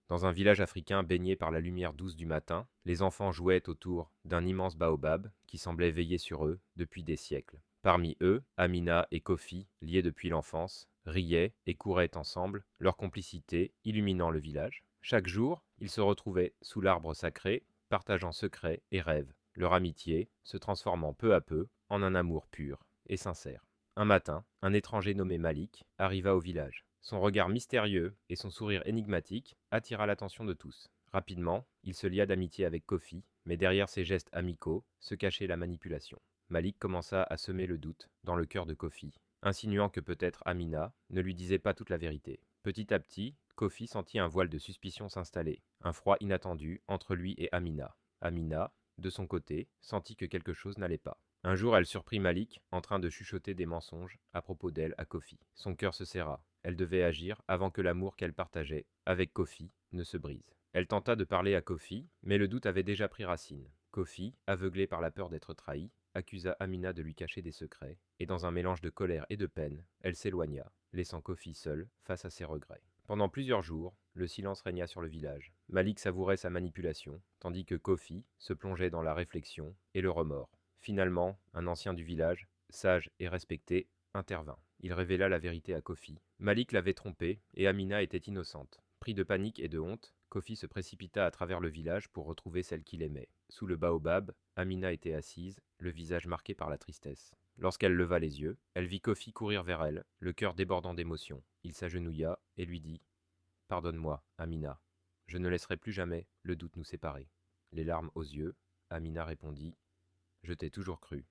Dans un village africain baigné par la lumière douce du matin, les enfants jouaient autour d'un immense baobab qui semblait veiller sur eux depuis des siècles. Parmi eux, Amina et Kofi, liés depuis l'enfance, riaient et couraient ensemble, leur complicité illuminant le village. Chaque jour, ils se retrouvaient sous l'arbre sacré, partageant secrets et rêves, leur amitié se transformant peu à peu en un amour pur et sincère. Un matin, un étranger nommé Malik arriva au village. Son regard mystérieux et son sourire énigmatique attira l'attention de tous. Rapidement, il se lia d'amitié avec Kofi, mais derrière ses gestes amicaux se cachait la manipulation. Malik commença à semer le doute dans le cœur de Kofi, insinuant que peut-être Amina ne lui disait pas toute la vérité. Petit à petit, Kofi sentit un voile de suspicion s'installer, un froid inattendu entre lui et Amina. Amina, de son côté, sentit que quelque chose n'allait pas. Un jour, elle surprit Malik en train de chuchoter des mensonges à propos d'elle à Kofi. Son cœur se serra. Elle devait agir avant que l'amour qu'elle partageait avec Kofi ne se brise. Elle tenta de parler à Kofi, mais le doute avait déjà pris racine. Kofi, aveuglé par la peur d'être trahi, accusa Amina de lui cacher des secrets, et dans un mélange de colère et de peine, elle s'éloigna, laissant Kofi seul face à ses regrets. Pendant plusieurs jours, le silence régna sur le village. Malik savourait sa manipulation, tandis que Kofi se plongeait dans la réflexion et le remords. Finalement, un ancien du village, sage et respecté, intervint. Il révéla la vérité à Kofi. Malik l'avait trompé et Amina était innocente. Pris de panique et de honte, Kofi se précipita à travers le village pour retrouver celle qu'il aimait. Sous le baobab, Amina était assise, le visage marqué par la tristesse. Lorsqu'elle leva les yeux, elle vit Kofi courir vers elle, le cœur débordant d'émotion. Il s'agenouilla et lui dit « Pardonne-moi, Amina. Je ne laisserai plus jamais le doute nous séparer. » Les larmes aux yeux, Amina répondit « Je t'ai toujours cru,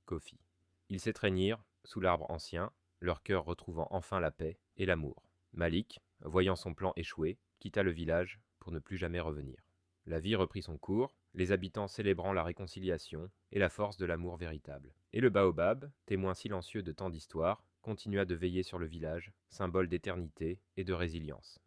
Kofi. » Ils s'étreignirent sous l'arbre ancien, leur cœur retrouvant enfin la paix et l'amour. Malik, voyant son plan échouer, quitta le village pour ne plus jamais revenir. La vie reprit son cours, les habitants célébrant la réconciliation et la force de l'amour véritable. Et le baobab, témoin silencieux de tant d'histoires, continua de veiller sur le village, symbole d'éternité et de résilience.